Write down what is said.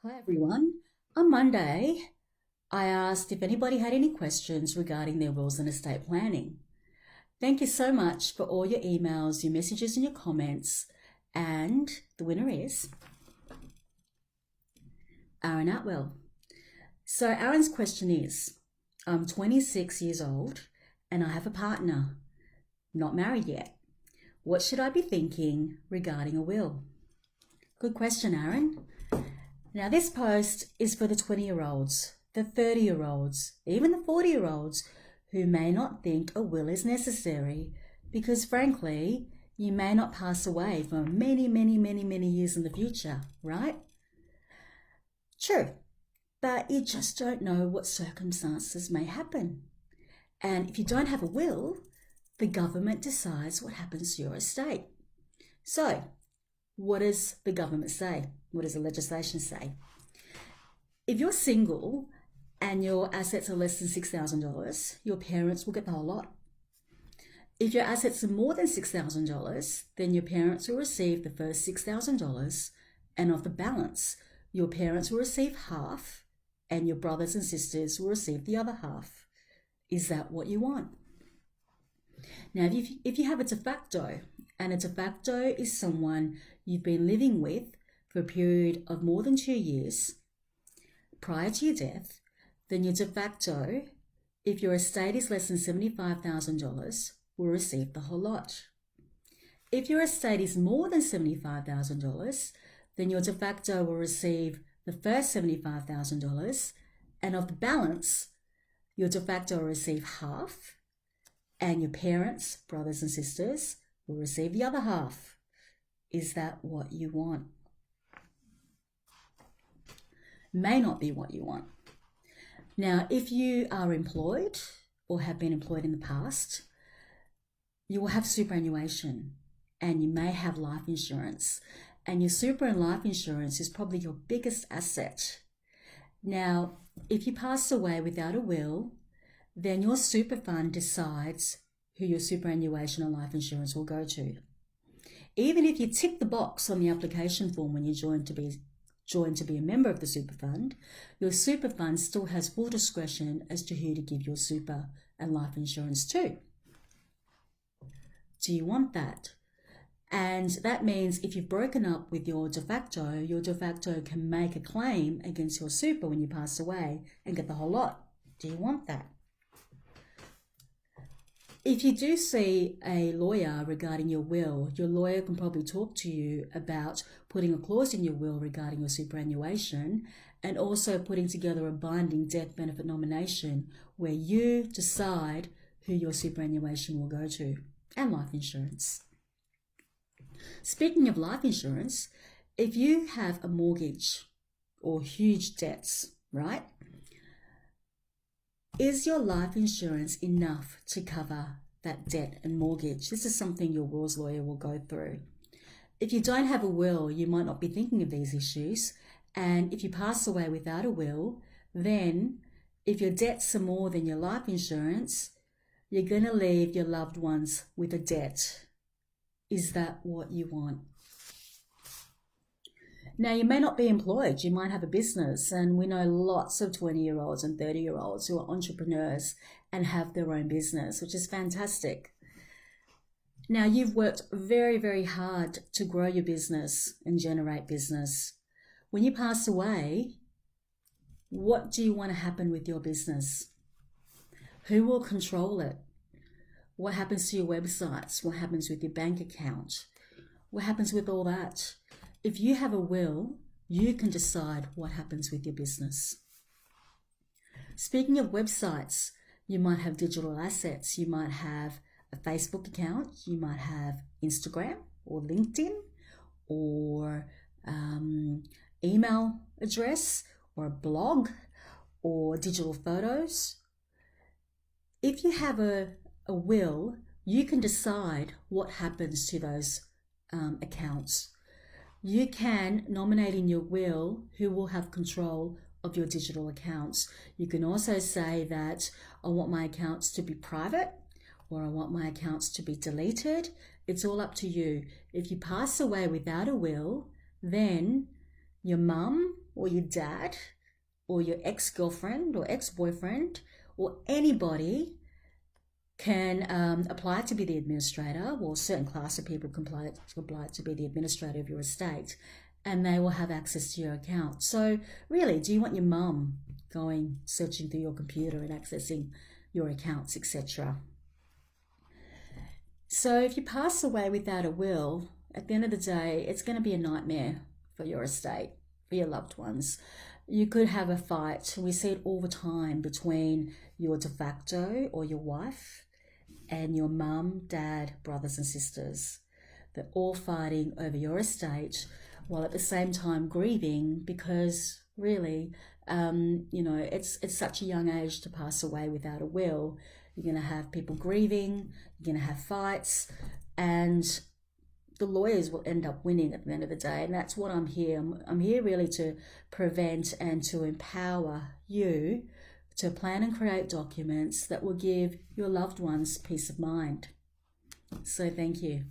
Hi everyone. On Monday, I asked if anybody had any questions regarding their wills and estate planning. Thank you so much for all your emails, your messages and your comments. And the winner is Aaron Atwell. So Aaron's question is, I'm 26 years old and I have a partner, not married yet. What should I be thinking regarding a will? Good question, Aaron. Now, this post is for the 20-year-olds, the 30-year-olds, even the 40-year-olds who may not think a will is necessary because, frankly, you may not pass away for many years in the future, right? True, but you just don't know what circumstances may happen. And if you don't have a will, the government decides what happens to your estate. So, what does the government say? What does the legislation say? If you're single and your assets are less than $6,000, your parents will get the whole lot. If your assets are more than $6,000, then your parents will receive the first $6,000, and of the balance, your parents will receive half, and your brothers and sisters will receive the other half. Is that what you want? Now, if you have a de facto, and a de facto is someone you've been living with for a period of more than 2 years prior to your death, then your de facto, if your estate is less than $75,000, will receive the whole lot. If your estate is more than $75,000, then your de facto will receive the first $75,000, and of the balance, your de facto will receive half, and your parents, brothers and sisters, will receive the other half. Is that what you want? May not be what you want. Now, if you are employed or have been employed in the past, you will have superannuation and you may have life insurance. And your super and life insurance is probably your biggest asset. Now, if you pass away without a will, then your super fund decides who your superannuation or life insurance will go to. Even if you tick the box on the application form when you join to be a member of the super fund, your super fund still has full discretion as to who to give your super and life insurance to. Do you want that? And that means if you've broken up with your de facto can make a claim against your super when you pass away and get the whole lot. Do you want that? If you do see a lawyer regarding your will, your lawyer can probably talk to you about putting a clause in your will regarding your superannuation and also putting together a binding death benefit nomination where you decide who your superannuation will go to and life insurance. Speaking of life insurance, if you have a mortgage or huge debts, right? Is your life insurance enough to cover that debt and mortgage? This is something your wills lawyer will go through. If you don't have a will, you might not be thinking of these issues. And if you pass away without a will, then if your debts are more than your life insurance, you're going to leave your loved ones with a debt. Is that what you want? Now, you may not be employed, you might have a business, and we know lots of 20-year-olds and 30-year-olds who are entrepreneurs and have their own business, which is fantastic. Now, you've worked very hard to grow your business and generate business. When you pass away, what do you want to happen with your business? Who will control it? What happens to your websites? What happens with your bank account? What happens with all that? If you have a will, you can decide what happens with your business. Speaking of websites, you might have digital assets. You might have a Facebook account. You might have Instagram or LinkedIn or email address or a blog or digital photos. If you have a will, you can decide what happens to those accounts. You can nominate in your will who will have control of your digital accounts. You can also say that I want my accounts to be private or I want my accounts to be deleted. It's all up to you. If you pass away without a will, then your mum or your dad or your ex-girlfriend or ex-boyfriend or anybody can apply to be the administrator. Well, a certain class of people can apply to be the administrator of your estate, and they will have access to your account. So really, do you want your mum going searching through your computer and accessing your accounts, etc.? So if you pass away without a will, at the end of the day, it's going to be a nightmare for your estate, for your loved ones. You could have a fight. We see it all the time between your de facto or your wife and your mum, dad, brothers and sisters. They're all fighting over your estate while at the same time grieving, because really, it's such a young age to pass away without a will. You're going to have people grieving, you're going to have fights, and the lawyers will end up winning at the end of the day. And that's what I'm here. I'm here really to prevent and to empower you to plan and create documents that will give your loved ones peace of mind. So thank you.